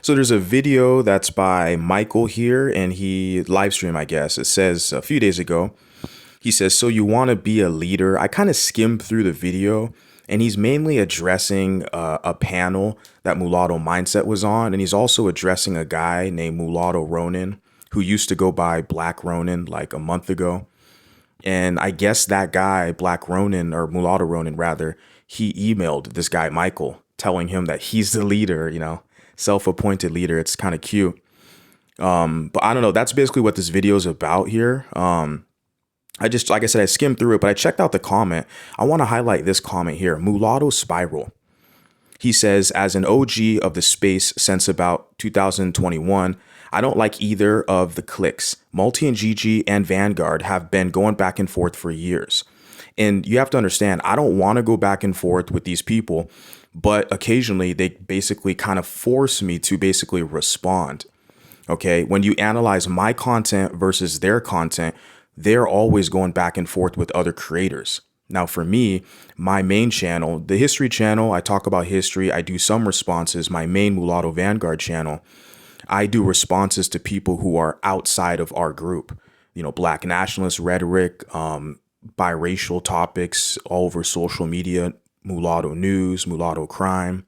So there's a video that's by Michael here, and he live stream, I guess. It says a few days ago, he says, "So you want to be a leader?" I kind of skimmed through the video, and he's mainly addressing a panel that Mulatto Mindset was on, and he's also addressing a guy named Mulatto Ronin, who used to go by Black Ronin like a month ago. And I guess that guy, Black Ronin, or Mulatto Ronin rather, he emailed this guy, Michael, telling him that he's the leader, self-appointed leader. It's kind of cute. But I don't know. That's basically what this video is about here. I just, like I said, I skimmed through it, but I checked out the comment. I want to highlight this comment here. Mulatto Spiral. He says, as an OG of the space since about 2021, I don't like either of the cliques. Multi and GG and Vanguard have been going back and forth for years. And you have to understand, I don't want to go back and forth with these people, but occasionally they basically kind of force me to basically respond. Okay, when you analyze my content versus their content, they're always going back and forth with other creators. Now, for me, my main channel, the history channel, I talk about history. I do some responses. My main Mulatto Vanguard channel, I do responses to people who are outside of our group. Black nationalist rhetoric, biracial topics all over social media, mulatto news, mulatto crime.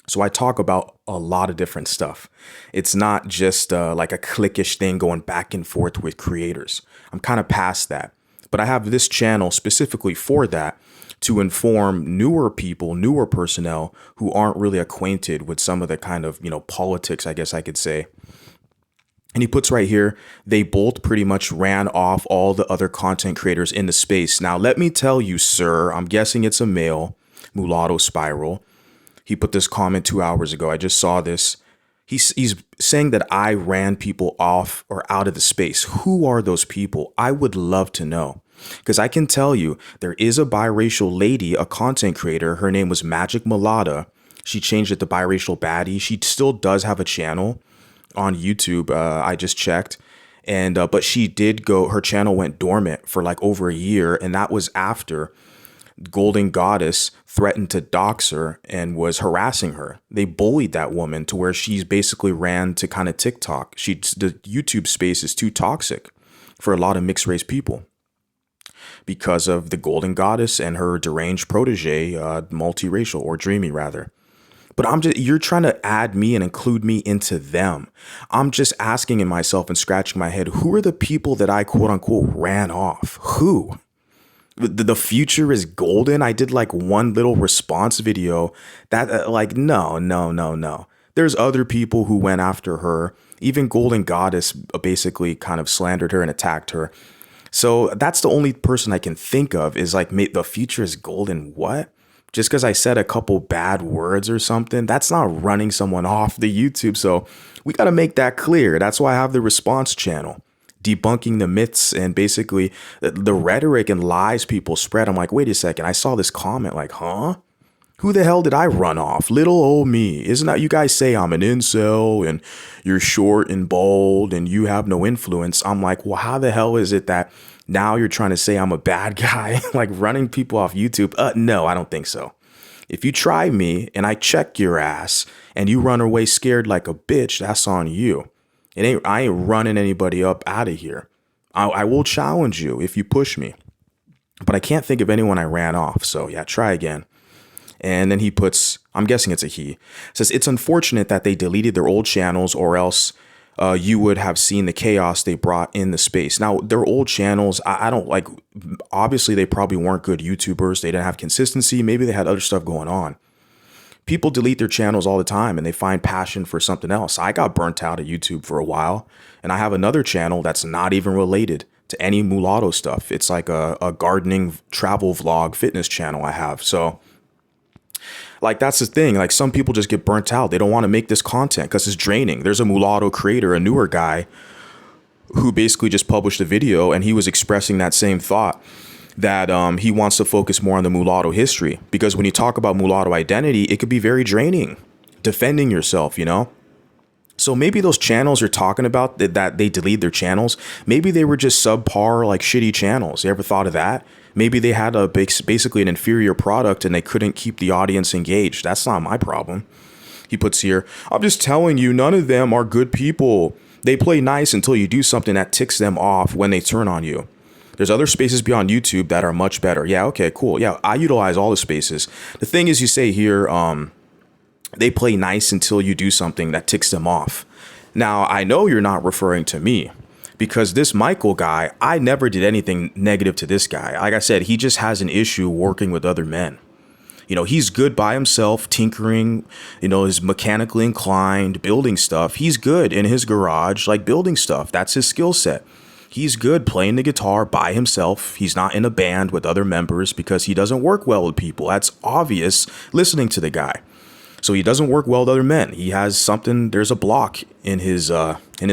So I talk about a lot of different stuff. It's not just like a cliquish thing going back and forth with creators. I'm kind of past that. But I have this channel specifically for that, to inform newer people, newer personnel who aren't really acquainted with some of the kind of, politics, I guess I could say. And he puts right here, they both pretty much ran off all the other content creators in the space. Now, let me tell you, sir, I'm guessing it's a male, Mulatto Spiral. He put this comment 2 hours ago. I just saw this. He's saying that I ran people off or out of the space. Who are those people? I would love to know. Because I can tell you, there is a biracial lady, a content creator. Her name was Magic Mulatta. She changed it to Biracial Baddie. She still does have a channel on YouTube. I just checked. And but she did go, her channel went dormant for like over a year. And that was after Golden Goddess threatened to dox her and was harassing her. They bullied that woman to where she's basically ran to kind of TikTok. The YouTube space is too toxic for a lot of mixed race people because of the Golden Goddess and her deranged protege, multiracial, or dreamy rather. But you're trying to add me and include me into them. I'm just asking in myself and scratching my head, who are the people that I quote unquote ran off? Who? The future is golden. I did like one little response video that no. There's other people who went after her. Even Golden Goddess basically kind of slandered her and attacked her. So that's the only person I can think of is like, the future is golden. What? Just because I said a couple bad words or something, that's not running someone off the YouTube. So we got to make that clear. That's why I have the response channel, debunking the myths and basically the rhetoric and lies people spread. I'm like, wait a second. I saw this comment like, huh? Who the hell did I run off? Little old me. Isn't that, you guys say I'm an incel and you're short and bald and you have no influence. I'm like, well, how the hell is it that now you're trying to say I'm a bad guy, like running people off YouTube? No, I don't think so. If you try me and I check your ass and you run away scared like a bitch, that's on you. I ain't running anybody up out of here. I will challenge you if you push me, but I can't think of anyone I ran off. So yeah, try again. And then he puts, I'm guessing it's a he, says, it's unfortunate that they deleted their old channels or else you would have seen the chaos they brought in the space. Now, their old channels, I don't like, obviously they probably weren't good YouTubers. They didn't have consistency. Maybe they had other stuff going on. People delete their channels all the time and they find passion for something else. I got burnt out of YouTube for a while and I have another channel that's not even related to any mulatto stuff. It's like a gardening travel vlog fitness channel I have. So like, that's the thing. Like, some people just get burnt out. They don't want to make this content because it's draining. There's a mulatto creator, a newer guy who basically just published a video and he was expressing that same thought that he wants to focus more on the mulatto history, because when you talk about mulatto identity, it could be very draining defending yourself, So maybe those channels you're talking about that they delete their channels, maybe they were just subpar, like shitty channels. You ever thought of that? Maybe they had basically an inferior product and they couldn't keep the audience engaged. That's not my problem. He puts here, I'm just telling you, none of them are good people. They play nice until you do something that ticks them off when they turn on you. There's other spaces beyond YouTube that are much better. Yeah, okay, cool. Yeah, I utilize all the spaces. The thing is, you say here, they play nice until you do something that ticks them off. Now, I know you're not referring to me because this Michael guy, I never did anything negative to this guy. Like I said, he just has an issue working with other men. You know, he's good by himself, tinkering, you know, is mechanically inclined, building stuff. He's good in his garage, like building stuff. That's his skill set. He's good playing the guitar by himself. He's not in a band with other members because he doesn't work well with people. That's obvious listening to the guy. So he doesn't work well with other men. He has something, there's a block in his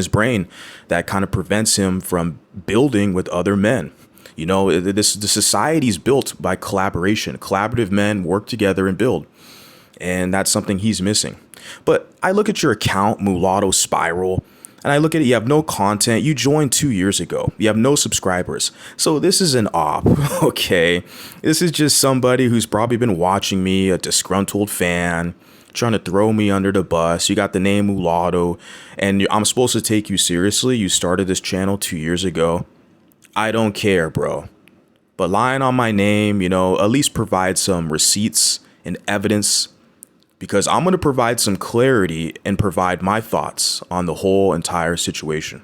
brain that kind of prevents him from building with other men. You know, the society is built by collaboration. Collaborative men work together and build. And that's something he's missing. But I look at your account, Mulatto Spiral, and I look at it, you have no content. You joined 2 years ago. You have no subscribers. So this is an op, okay? This is just somebody who's probably been watching me, a disgruntled fan, trying to throw me under the bus. You got the name Mulatto, and I'm supposed to take you seriously. You started this channel 2 years ago. I don't care, bro. But lying on my name, you know, at least provide some receipts and evidence because I'm going to provide some clarity and provide my thoughts on the whole entire situation.